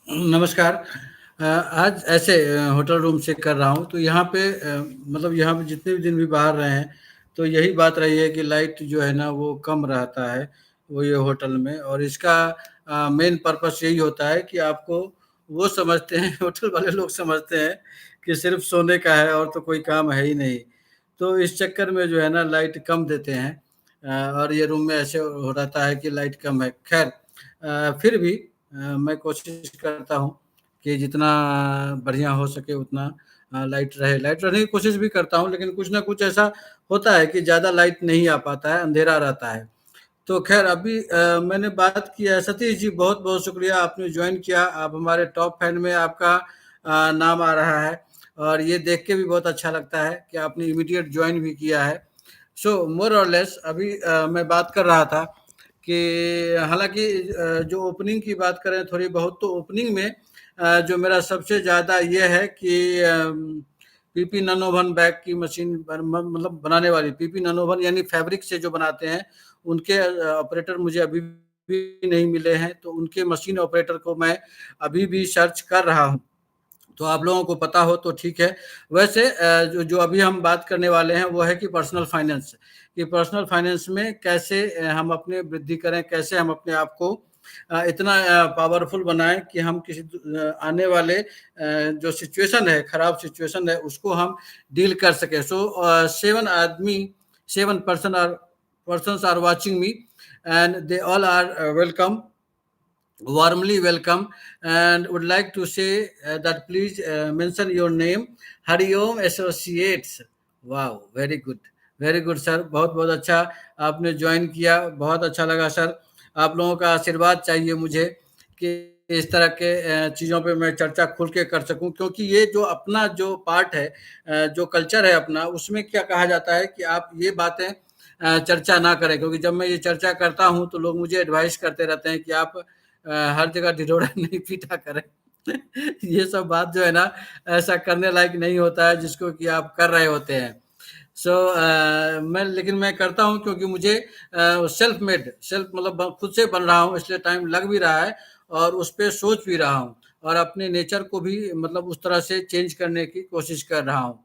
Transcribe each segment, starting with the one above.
नमस्कार। आज ऐसे होटल रूम से कर रहा हूँ, तो यहाँ पे मतलब यहाँ पे जितने भी दिन भी बाहर रहे हैं, तो यही बात रही है कि लाइट जो है ना वो कम रहता है, वो ये होटल में। और इसका मेन पर्पस यही होता है कि आपको वो समझते हैं होटल वाले लोग समझते हैं कि सिर्फ़ सोने का है और तो कोई काम है ही नहीं। तो इस चक्कर में जो है ना लाइट कम देते हैं, और ये रूम में ऐसे हो रहता है कि लाइट कम है। ख़ैर फिर भी मैं कोशिश करता हूँ कि जितना बढ़िया हो सके उतना लाइट रहे। लाइट रहने की कोशिश भी करता हूँ, लेकिन कुछ न कुछ ऐसा होता है कि ज़्यादा लाइट नहीं आ पाता है, अंधेरा रहता है। तो ख़ैर अभी मैंने बात की है। सतीश जी, बहुत-बहुत शुक्रिया, आपने जॉइन किया। आप हमारे टॉप फैन में आपका नाम आ रहा है, और ये देख के भी बहुत अच्छा लगता है कि आपने इमीडिएट जॉइन भी किया है। सो मोर और लेस अभी मैं बात कर रहा था कि हालाँकि जो ओपनिंग की बात करें थोड़ी बहुत, तो ओपनिंग में जो मेरा सबसे ज़्यादा ये है कि पीपी नैनोवन बैग की मशीन मतलब बनाने वाली पीपी नैनोवन यानी फैब्रिक से जो बनाते हैं, उनके ऑपरेटर मुझे अभी भी नहीं मिले हैं, तो उनके मशीन ऑपरेटर को मैं अभी भी सर्च कर रहा हूँ। तो आप लोगों को पता हो तो ठीक है। वैसे जो जो अभी हम बात करने वाले हैं वो है कि पर्सनल फाइनेंस, कि पर्सनल फाइनेंस में कैसे हम अपने वृद्धि करें, कैसे हम अपने आप को इतना पावरफुल बनाएं कि हम किसी आने वाले जो सिचुएशन है, खराब सिचुएशन है, उसको हम डील कर सकें। So 7 are watching me, and they all are welcome, warmly welcome, and would like to say that please mention your name. Hariom Associates. Wow, very good sir, बहुत बहुत अच्छा आपने ज्वाइन किया, बहुत अच्छा लगा सर। आप लोगों का आशीर्वाद चाहिए मुझे कि इस तरह के चीज़ों पे मैं चर्चा खुल के कर सकूं, क्योंकि ये जो अपना जो पार्ट है, जो कल्चर है अपना, उसमें क्या कहा जाता है कि आप ये बातें चर्चा ना करें, क्योंकि जब मैं ये चर्चा करता हूं तो लोग मुझे एडवाइस करते रहते हैं कि आप हर जगह ढिढोरा नहीं पीटा करें। ये सब बात जो है ना, ऐसा करने लायक नहीं होता है जिसको कि आप कर रहे होते हैं। सो मैं लेकिन मैं करता हूँ, क्योंकि मुझे सेल्फ मेड सेल्फ मतलब खुद से बन रहा हूँ, इसलिए टाइम लग भी रहा है, और उस पे सोच भी रहा हूँ, और अपने नेचर को भी मतलब उस तरह से चेंज करने की कोशिश कर रहा हूँ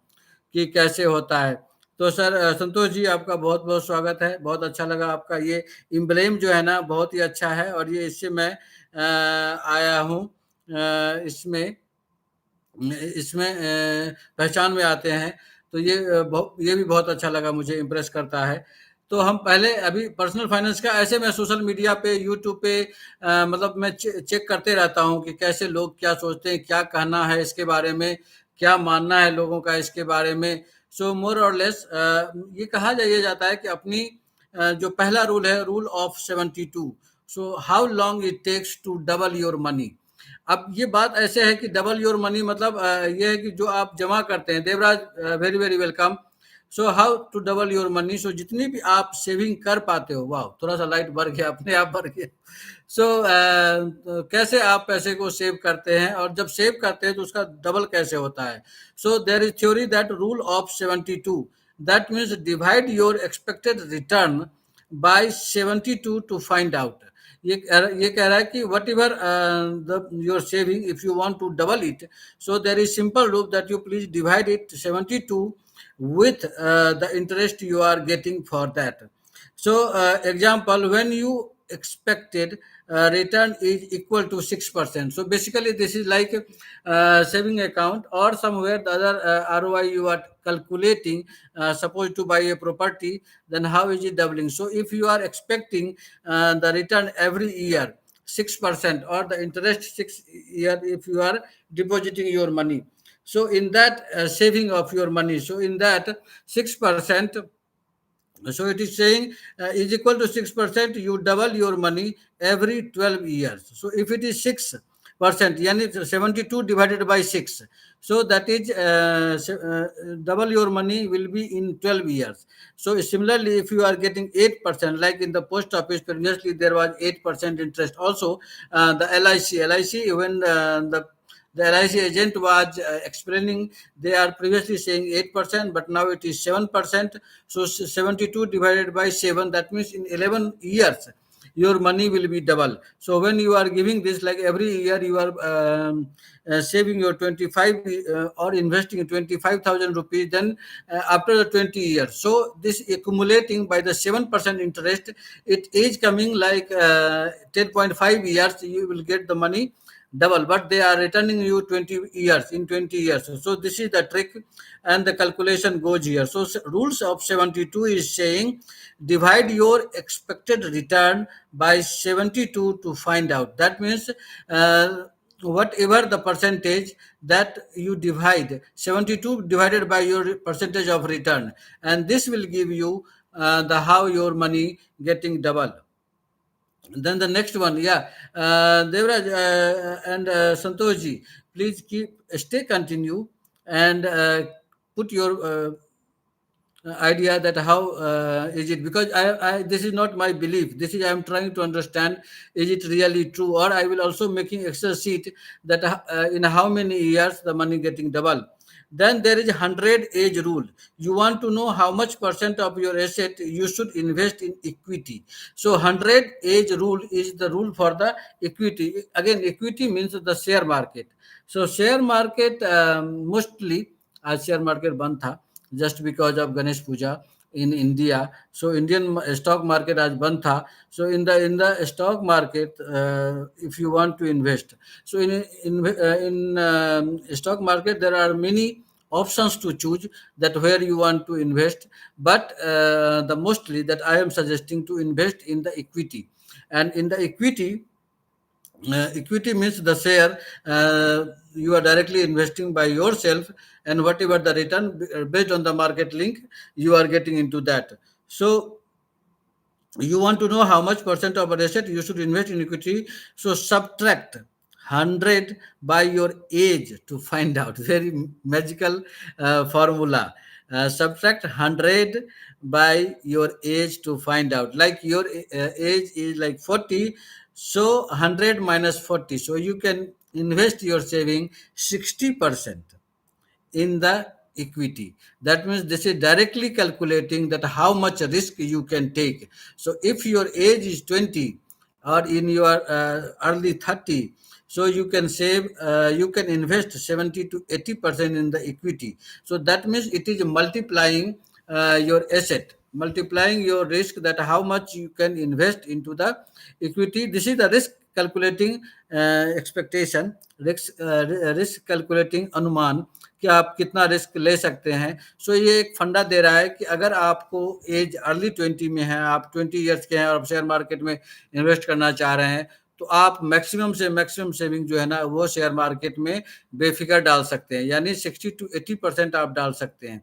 कि कैसे होता है। तो सर संतोष जी, आपका बहुत-बहुत स्वागत है। बहुत अच्छा लगा आपका ये एम्ब्लेम जो है ना, बहुत ही अच्छा है, और ये इससे मैं आया हूँ। इसमें इसमें पहचान में आते हैं, तो ये भी बहुत अच्छा लगा मुझे, इम्प्रेस करता है। तो हम पहले अभी पर्सनल फाइनेंस का ऐसे मैं सोशल मीडिया पे, यूट्यूब पे मतलब मैं चेक करते रहता हूँ कि कैसे लोग क्या सोचते हैं, क्या कहना है इसके बारे में, क्या मानना है लोगों का इसके बारे में। सो मोर और लेस ये कहा जा ये जाता है कि अपनी जो पहला रूल है, rule of 72। So how long it takes to double your money. अब ये बात ऐसे है कि डबल योर मनी मतलब ये है कि जो आप जमा करते हैं, Devraj very very welcome. So how to double your money, so जितनी भी आप सेविंग कर पाते हो, वाह थोड़ा सा लाइट बढ़ गया, अपने आप बढ़ गया। सो कैसे आप पैसे को सेव करते हैं, और जब सेव करते हैं तो उसका डबल कैसे होता है। So there is theory that rule of 72, that means divide your expected return by 72 to find out. ये कह रहा है कि whatever your saving, if you want to double it, so there is simple rule that you please divide it 72 with the interest you are getting for that. So example, when you expected return is equal to 6%. So basically this is like saving account, or somewhere the other ROI you are calculating, supposed to buy a property, then how is it doubling? So if you are expecting the return every year 6%, or the interest 6 year, if you are depositing your money, so in that saving of your money, so in that 6%, so it is saying is equal to 6%, you double your money every 12 years. So if it is 6%, yani 72 divided by 6, so that is double your money will be in 12 years. So similarly, if you are getting 8%, like in the post office previously there was 8% interest also, the LIC when the LIC agent was explaining, they are previously saying 8%, but now it is 7%. So 72 divided by 7, that means in 11 years, your money will be double. So when you are giving this, like every year you are saving your 25 or investing in 25,000 rupees, then after the 20 years, so this accumulating by the 7% interest, it is coming like 10.5 years, you will get the money double, but they are returning you 20 years in 20 years. So this is the trick, and the calculation goes here. So rules of 72 is saying divide your expected return by 72 to find out. That means whatever the percentage that you divide, 72 divided by your percentage of return, and this will give you the how your money getting double. Then the next one, yeah, Devraj and Santoshji, please stay continue, and put your idea that how is it, because I this is not my belief, this is I am trying to understand, is it really true, or I will also making excel sheet that in how many years the money getting double. Then there is 100 age rule. You want to know how much percent of your asset you should invest in equity. So 100 age rule is the rule for the equity. Again, equity means the share market. So share market, mostly आज share market बंद था just because of Ganesh Puja in India. So Indian stock market आज बंद था. So in the stock market, if you want to invest, so in stock market there are many options to choose that where you want to invest, but the mostly that I am suggesting to invest in the equity. And in the equity, equity means the share you are directly investing by yourself, and whatever the return based on the market link you are getting into that. So you want to know how much percent of an asset you should invest in equity, so subtract 100 by your age to find out. Very magical formula. Subtract 100 by your age to find out, like your age is like 40, so 100 minus 40, so you can invest your saving 60% in the equity. That means this is directly calculating that how much risk you can take. So if your age is 20 or in your early 30, so you can save, you can invest 70 to 80% in the equity. So that means it is multiplying your asset, multiplying your risk, that how much you can invest into the equity. This is the risk calculating expectation, risk calculating अनुमान कि आप कितना risk ले सकते हैं. सो ये एक फंडा दे रहा है कि अगर आपको एज अर्ली 20 में है, आप 20 ईयर्स के हैं और आप शेयर मार्केट में इन्वेस्ट करना चाह रहे हैं, तो आप मैक्सिमम से मैक्सिमम सेविंग जो है ना वो शेयर मार्केट में बेफिक्र डाल सकते हैं, यानी 60 to 80% आप डाल सकते हैं.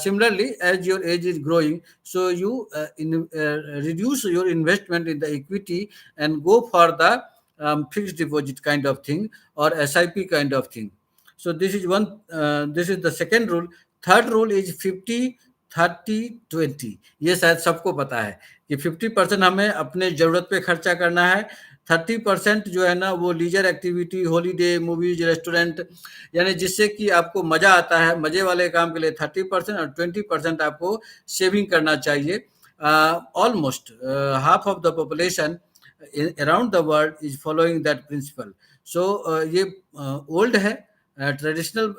Similarly, as your age is growing, so you reduce your investment in the equity and go for the fixed deposit kind of thing or SIP kind of thing. So this is one. This is the second rule. Third rule is 50-30-20. ये शायद सबको पता है कि 50% हमें अपने जरूरत पे खर्चा करना है, 30% जो है ना वो leisure activity, holiday, movies, restaurant, यानी जिससे कि आपको मजा आता है, मजे वाले काम के लिए 30%, और 20% आपको सेविंग करना चाहिए. Almost half of the population around the world is following that principle. So ये old है, ट्रेडिशनल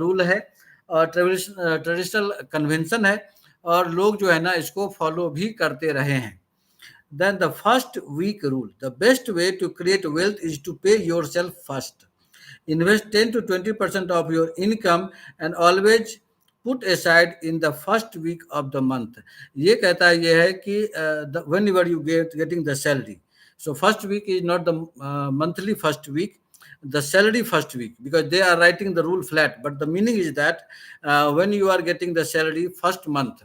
रूल है, और ट्रेडिशनल कन्वेंशन है, और लोग जो है ना इसको फॉलो भी करते रहे हैं. Then the first week rule. The best way to create wealth is to pay yourself first. Invest 10 to 20% of your income and always put aside in the first week of the month. ये कहता है ये है कि whenever you getting the salary. So first week is not the monthly first week, the salary first week, because they are writing the rule flat. But the meaning is that when you are getting the salary first month,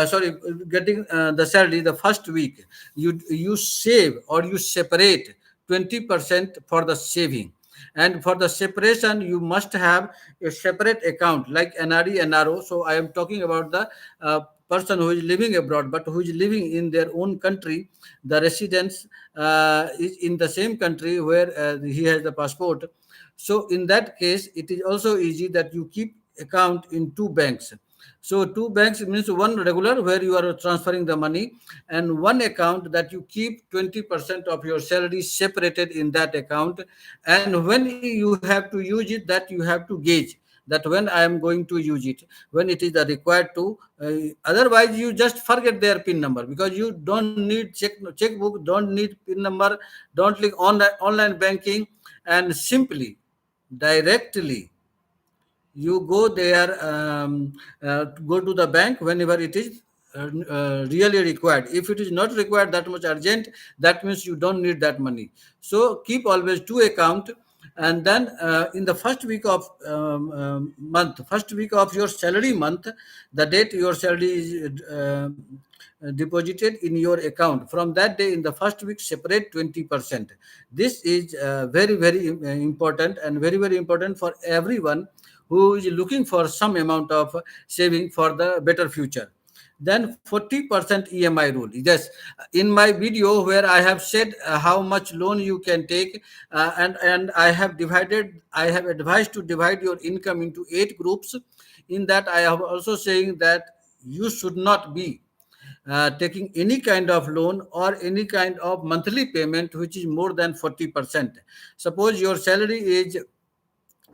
sorry, getting the salary the first week, you save or you separate 20% for the saving. And for the separation, you must have a separate account like NRE, NRO. So I am talking about the person who is living abroad, but who is living in their own country. The residence is in the same country where he has the passport. So in that case, it is also easy that you keep account in two banks. So two banks means one regular where you are transferring the money, and one account that you keep 20% of your salary separated in that account. And when you have to use it, that you have to gauge that when I am going to use it, when it is required to. Otherwise, you just forget their PIN number, because you don't need checkbook, don't need PIN number, don't need online banking, and simply directly you go there, go to the bank whenever it is really required. If it is not required that much urgent, that means you don't need that money. So keep always two account. And then in the first week of month, first week of your salary month, the date your salary is deposited in your account, from that day in the first week separate 20%. This is very very important, and very very important for everyone who is looking for some amount of saving for the better future. Then 40% EMI rule. Yes, in my video where I have said how much loan you can take, and I have advised to divide your income into 8 groups. In that, I have also saying that you should not be taking any kind of loan or any kind of monthly payment which is more than 40%. Suppose your salary is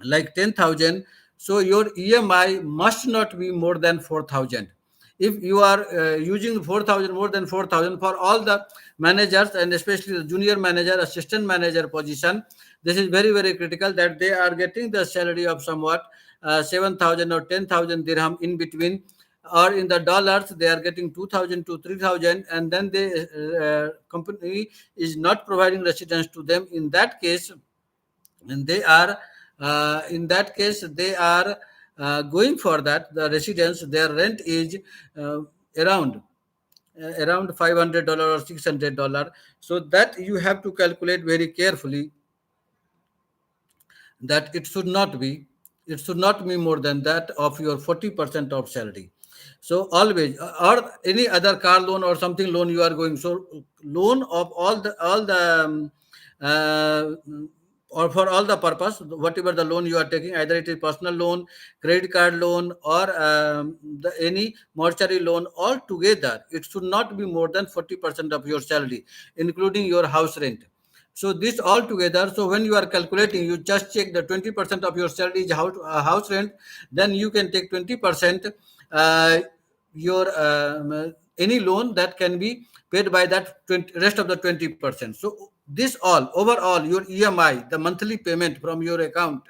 like 10,000, so your EMI must not be more than 4,000. If you are using 4,000, more than 4,000, for all the managers and especially the junior manager, assistant manager position, this is very very critical, that they are getting the salary of somewhat 7,000 or 10,000 dirham in between, or in the dollars they are getting 2,000 to 3,000, and then the company is not providing residence to them. In that case, and they are they are going for that the residence, their rent is uh, around around $500 or $600. So that you have to calculate very carefully, that it should not be more than that of your 40% of salary. So always, or any other car loan or something loan you are going, so loan of all the uh, or for all the purpose, whatever the loan you are taking, either it is personal loan, credit card loan, or any mortuary loan, all together it should not be more than 40% of your salary, including your house rent. So this all together, so when you are calculating, you just check the 20% of your salary is house rent, then you can take 20% uh, your any loan that can be paid by that 20, rest of the 20%. So this all overall your EMI, the monthly payment from your account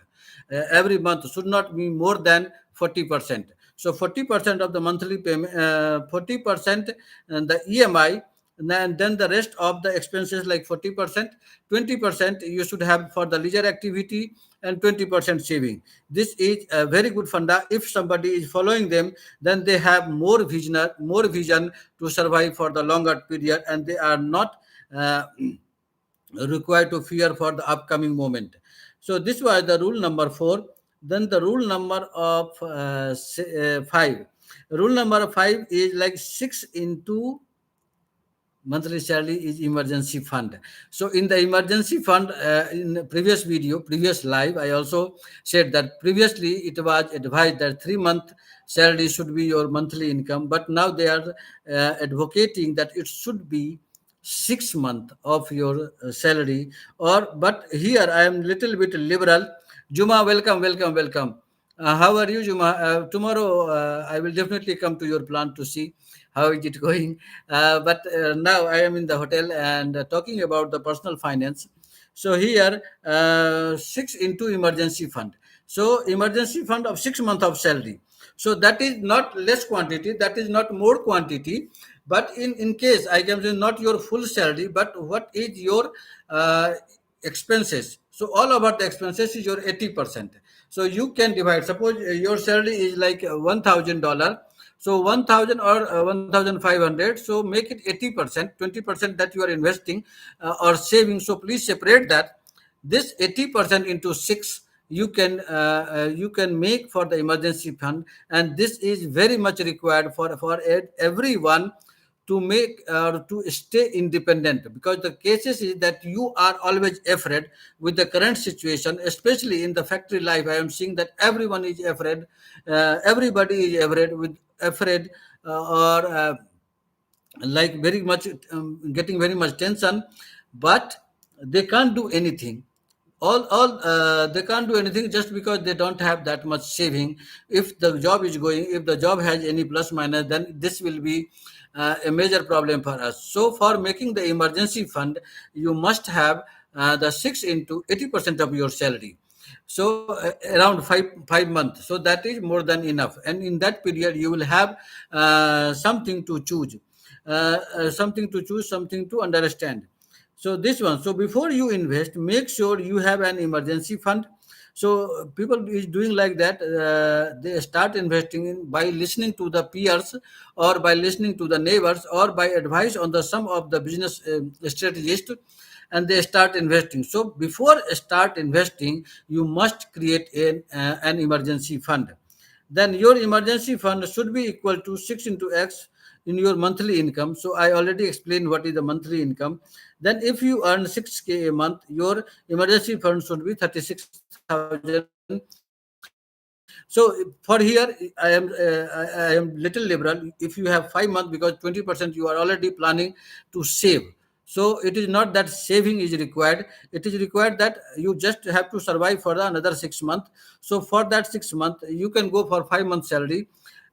every month should not be more than 40%. So 40% of the monthly payment, 40% and the EMI, and then the rest of the expenses like 40%, 20% you should have for the leisure activity, and 20% saving. This is a very good funda. If somebody is following them, then they have more vision to survive for the longer period, and they are not required to fear for the upcoming moment. So this was the rule number 4. Then the rule number of 5. Rule number 5 is like 6 into monthly salary is emergency fund. So in the emergency fund, in the previous video, previous live, I also said that previously it was advised that 3 month salary should be your monthly income, but now they are advocating that it should be 6 month of your salary. Or but here I am little bit liberal. Juma, welcome, welcome, welcome. How are you, Juma? Tomorrow I will definitely come to your plant to see how is it going. But now I am in the hotel and talking about the personal finance. So here, 6 into emergency fund. So emergency fund of 6 months of salary. So that is not less quantity, that is not more quantity. But in case I can say not your full salary, but what is your expenses. So all about the expenses is your 80%. So you can divide. Suppose your salary is like $1,000. So 1,000 or 1,500. So make it 80%, 20% that you are investing or saving. So please separate that. This 80% into 6 you can make for the emergency fund, and this is very much required for everyone to make or to stay independent, because the cases is that you are always afraid with the current situation, especially in the factory life. I am seeing that everyone is afraid, everybody is afraid, or like very much, getting very much tension, but they can't do anything. All They can't do anything just because they don't have that much saving. If the job is going, if the job has any plus minus, then this will be a major problem for us. So for making the emergency fund, you must have the 6 into 80% of your salary. So around five months, so that is more than enough, and in that period you will have something to choose, something to understand. So this one, so before you invest, make sure you have an emergency fund. So people is doing like that, they start investing in by listening to the peers, or by listening to the neighbors, or by advice on the some of the business strategists, and they start investing. So before start investing, you must create an emergency fund. Then your emergency fund should be equal to 6 into x in your monthly income. So I already explained what is the monthly income. Then if you earn 6K a month, your emergency fund should be 36,000. So for here, I am little liberal. If you have 5 months, because 20% you are already planning to save. So it is not that saving is required. It is required that you just have to survive for the another 6 months. So for that 6 months, you can go for 5 months salary,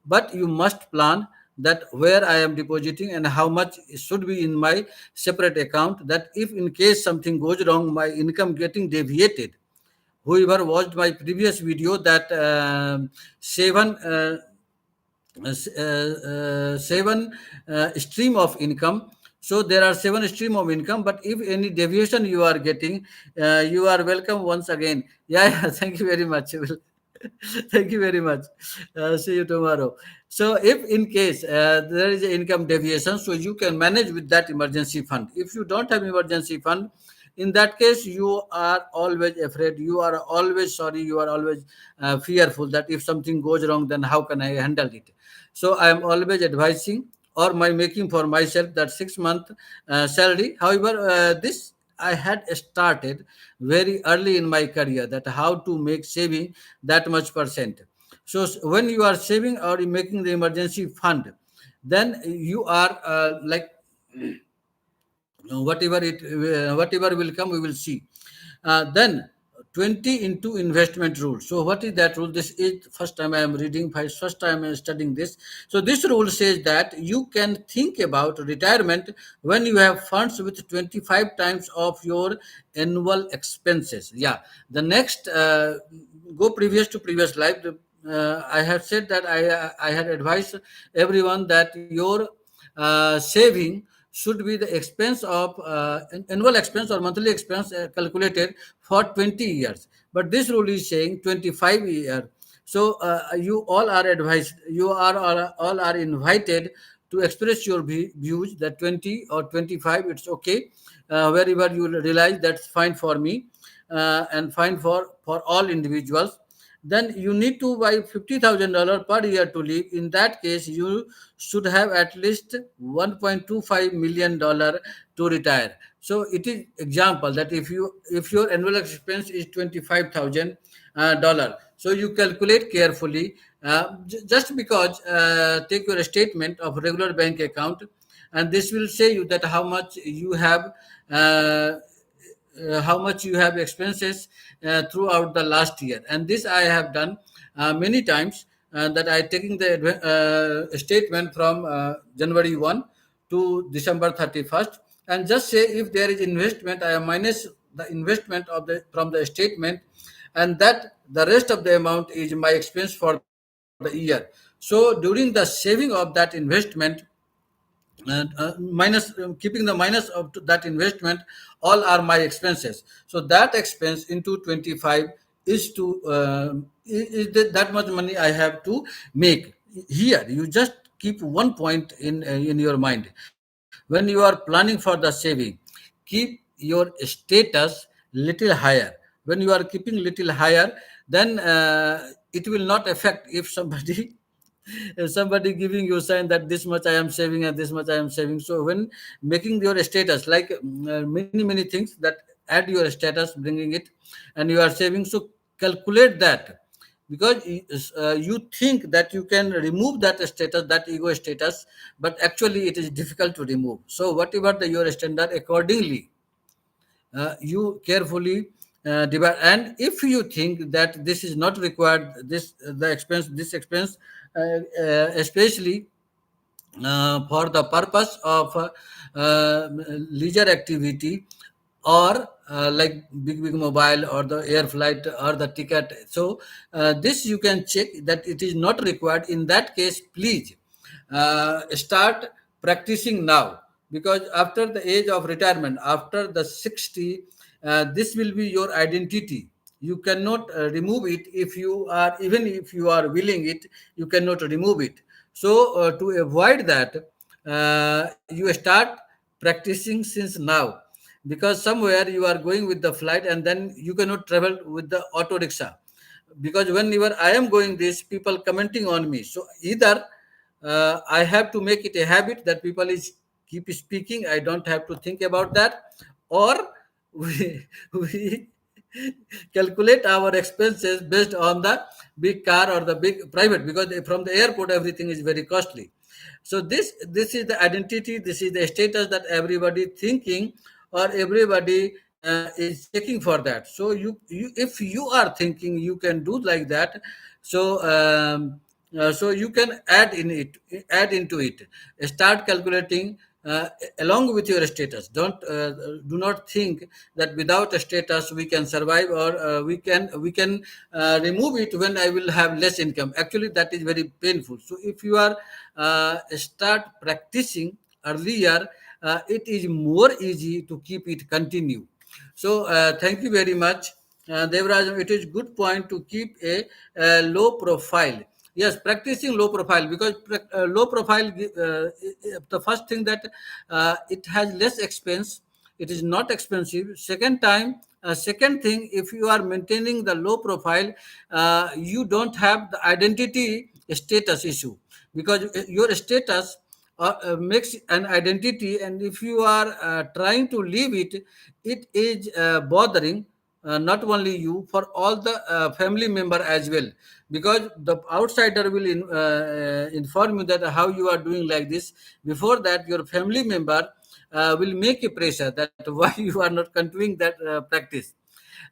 but you must plan that where I am depositing and how much should be in my separate account. That if in case something goes wrong, my income getting deviated. Whoever watched my previous video, that seven stream of income. So there are seven stream of income, but if any deviation you are getting, you are welcome once again. Yeah, yeah, thank you very much. Thank you very much. See you tomorrow. So if in case there is an income deviation, so you can manage with that emergency fund. If you don't have emergency fund, in that case you are always afraid, you are always sorry, you are always fearful that if something goes wrong, then how can I handle it. So I am always advising or my making for myself that 6 month salary. However, this I had started very early in my career, that how to make saving that much percent. So when you are saving or making the emergency fund, then you are like whatever will come, we will see. Then 20 into investment rule. So what is that rule? This is first time I am reading, first time I am studying this. So this rule says that you can think about retirement when you have funds with 25 times of your annual expenses. Yeah, the next go previous to previous life. I have said that I had advised everyone that your saving should be the expense of annual expense or monthly expense calculated for 20 years. But this rule is saying 25 years. So you all are advised, you are all are invited to express your views that 20 or 25, it's okay. Wherever you realize that's fine for me, and fine for all individuals. Then you need to buy $50,000 per year to live. In that case, you should have at least $1.25 million to retire. So it is example that if your annual expense is $25,000, so you calculate carefully. Just because take your statement of regular bank account, and this will say you that uh, how much you have expenses throughout the last year. And this I have done many times, that I taking the statement from January 1 to December 31st, and just say if there is investment, I am minus the investment of the from the statement, and that the rest of the amount is my expense for the year. So during the saving of that investment, minus keeping the minus of that investment, all are my expenses. So that expense into 25 is to that much money I have to make. Here you just keep one point in your mind. When you are planning for the saving, keep your status little higher. When you are keeping little higher, then it will not affect if somebody If somebody giving you a sign that this much I am saving and this much I am saving. So when making your status, like many things that add your status, bringing it, and you are saving. So calculate that, because you think that you can remove that status, that ego status, but actually it is difficult to remove. So whatever your standard, accordingly you carefully divide. And if you think that this is not required, this expense, especially for the purpose of leisure activity, or like big mobile, or the air flight, or the ticket. So this you can check that it is not required. In that case, please start practicing now, because after the age of retirement, after the 60, this will be your identity. You cannot remove it. If you are, even if you are willing it, you cannot remove it. So to avoid that, you start practicing since now, because somewhere you are going with the flight, and then you cannot travel with the auto rickshaw. Because whenever I am going this, people commenting on me. So either I have to make it a habit that people is keep speaking, I don't have to think about that, or we calculate our expenses based on the big car or the big private, because from the airport everything is very costly. So this is the identity, this is the status that everybody thinking, or everybody is checking for that. So you if you are thinking you can do like that, so so you can add into it, start calculating along with your status. Don't do not think that without a status we can survive, or we can remove it when I will have less income. Actually that is very painful. So if you are start practicing earlier, it is more easy to keep it continue. So thank you very much, Devraj. It is good point to keep a low profile. Yes, practicing low profile, because low profile, the first thing that it has less expense. It is not expensive. Second thing, if you are maintaining the low profile, you don't have the identity status issue, because your status makes an identity, and if you are trying to leave it, it is bothering not only you, for all the family member as well, because the outsider will inform you that how you are doing like this. Before that, your family member will make a pressure that why you are not continuing that practice.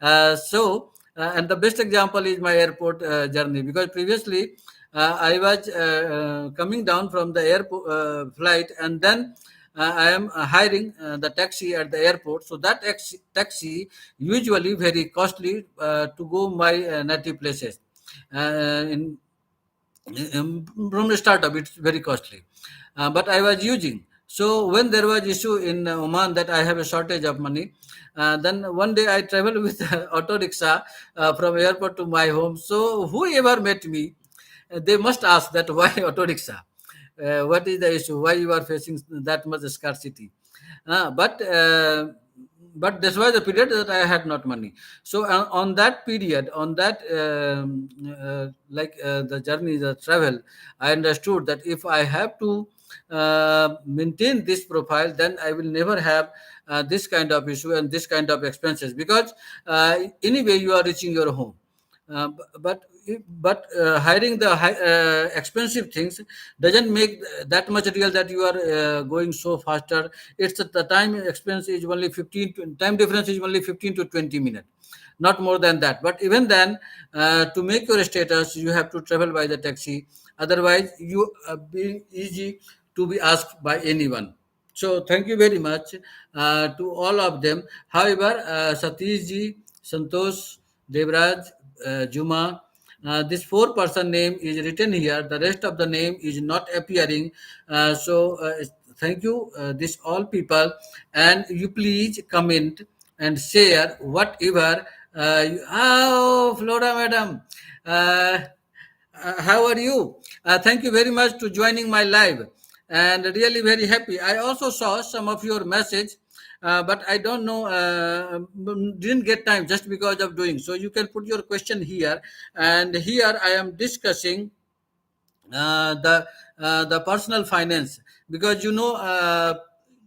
And the best example is my airport journey, because previously I was coming down from the airport flight, and then I am hiring the taxi at the airport. So that taxi usually very costly to go my native places. In from the startup, it's very costly. But I was using. So when there was issue in Oman that I have a shortage of money, then one day I travel with auto rickshaw from airport to my home. So whoever met me, they must ask that why auto rickshaw? What is the issue? Why you are facing that much scarcity? But this was the period that I had not money. So on that period, on that the journey, the travel, I understood that if I have to maintain this profile, then I will never have this kind of issue and this kind of expenses, because anyway you are reaching your home. But hiring the expensive things doesn't make that much real that you are going so faster. It's the time expense is only 15 time difference is only 15 to 20 minutes, not more than that. But even then, to make your status, you have to travel by the taxi. Otherwise you being easy to be asked by anyone. So thank you very much to all of them. However, Satish ji, Santosh, Devraj, Juma, this four-person name is written here. The rest of the name is not appearing. So thank you, this all people, and you please comment and share whatever. Oh, Flora madam, uh, how are you? Thank you very much to joining my live, and really very happy. I also saw some of your message, but I don't know, didn't get time just because of doing. So you can put your question here, and here I am discussing the personal finance, because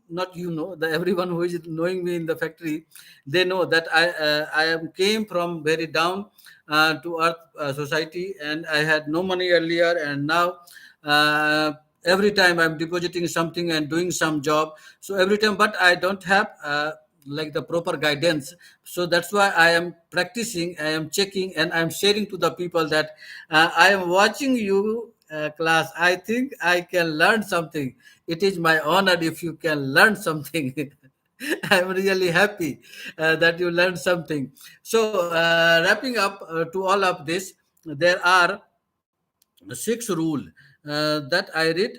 not the everyone who is knowing me in the factory, they know that I am came from very down to earth society, and I had no money earlier, and now uh, every time I'm depositing something and doing some job, so every time, but I don't have like the proper guidance. So that's why I am practicing, I am checking, and I'm sharing to the people that I am watching you class. I think I can learn something. It is my honor if you can learn something. I'm really happy that you learned something. So wrapping up to all of this, there are six rule that I read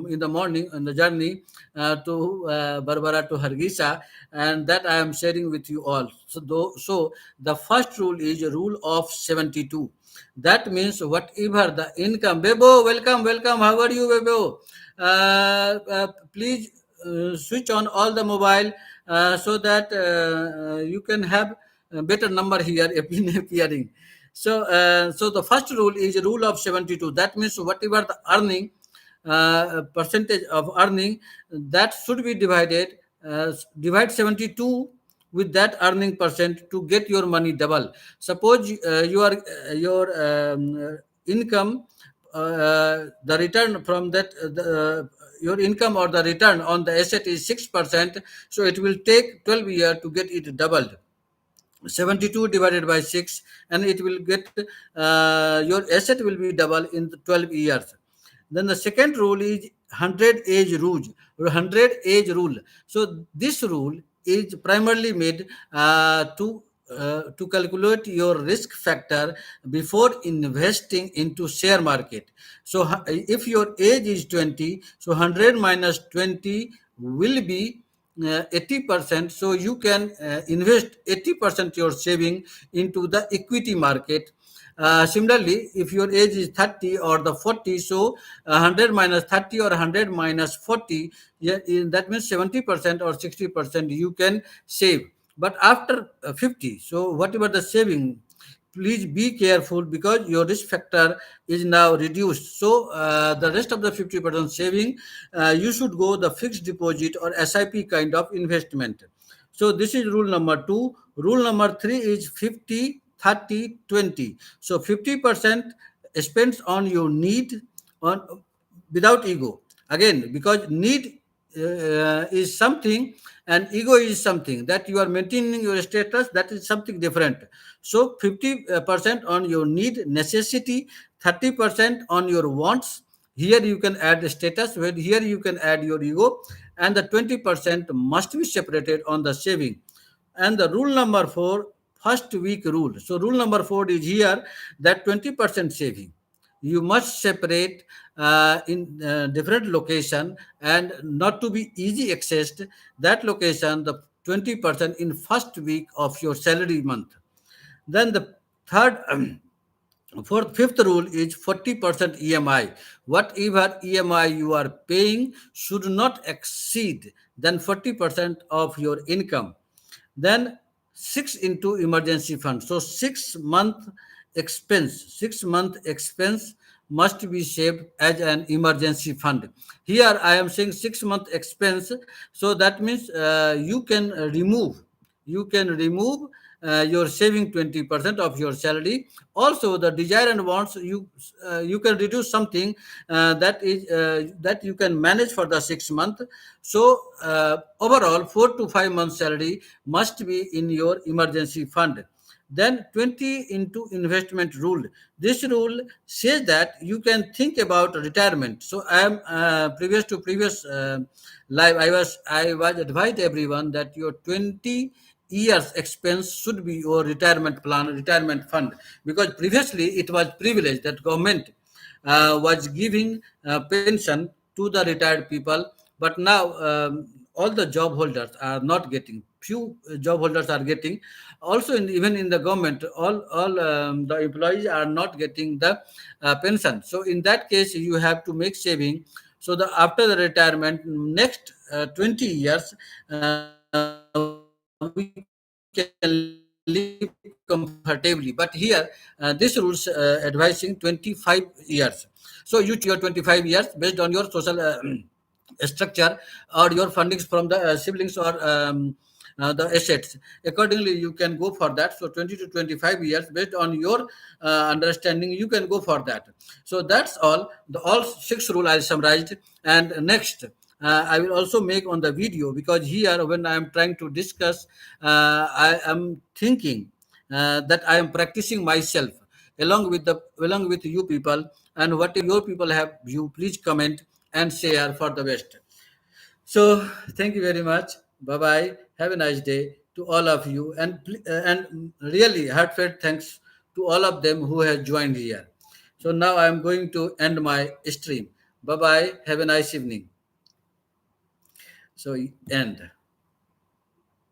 in the morning on the journey to Barbara to Hargisa, and that I am sharing with you all. So the first rule is a rule of 72. That means whatever the income. Bebo, welcome, welcome. How are you, Bebo? Please switch on all the mobile so that you can have a better number here appearing. So the first rule is a rule of 72. That means whatever the earning, percentage of earning, that should be divided, divide 72 with that earning percent to get your money double. Suppose your income, the return from that, your income or the return on the asset is 6%, so it will take 12 years to get it doubled. 72 divided by 6, and it will get your asset will be double in the 12 years. Then the second rule is 100 age rule. 100 age rule. So this rule is primarily made to calculate your risk factor before investing into share market. So if your age is 20, so 100 minus 20 will be 80%. So you can invest 80% your saving into the equity market. Similarly, if your age is 30 or the 40, so 100 minus 30 or 100 minus 40, yeah, that means 70% or 60% you can save. But after 50, so whatever the saving, please be careful because your risk factor is now reduced. So the rest of the 50% saving, you should go the fixed deposit or SIP kind of investment. So this is rule number two. Rule number three is 50, 30, 20. So 50% spends on your need, on without ego. Again, because need is something and ego is something that you are maintaining your status, that is something different. So 50% on your need necessity, 30% on your wants. Here you can add the status, where here you can add your ego, and the 20% must be separated on the saving. And the rule number four, first week rule. So rule number four is here, that 20% saving you must separate in different location, and not to be easy accessed that location, the 20% in first week of your salary month. Then the third fourth fifth rule is 40% EMI. Whatever EMI you are paying should not exceed than 40% of your income. Then six into emergency fund. So 6 month expense must be saved as an emergency fund. Here I am saying 6 month expense. So that means you can remove your saving 20% of your salary. Also the desire and wants, you can reduce something that you can manage for the 6 month. So overall 4 to 5 months salary must be in your emergency fund. Then 20 into investment rule. This rule says that you can think about retirement. So I am previous live, I was advised everyone that your 20 years expense should be your retirement plan, retirement fund, because previously it was privilege that government was giving pension to the retired people. But now all the job holders are not getting, few job holders are getting. Also even in the government, all the employees are not getting the pension. So in that case you have to make saving, so the after the retirement next 20 years we can live in a comfortable way. live comfortably. But here, this rules advising 25 years. So you choose your 25 years based on your social structure or your fundings from the siblings or the assets. Accordingly, you can go for that. So 20 to 25 years based on your understanding, you can go for that. So that's all. The all six rule I summarized. And next, I will also make on the video, because here when I am trying to discuss, I am thinking that I am practicing myself along with you people. And whatever your people have, you please comment and share for the best. So thank you very much. Bye bye. Have a nice day to all of you, and really heartfelt thanks to all of them who have joined here. So now I am going to end my stream. Bye bye. Have a nice evening. So end.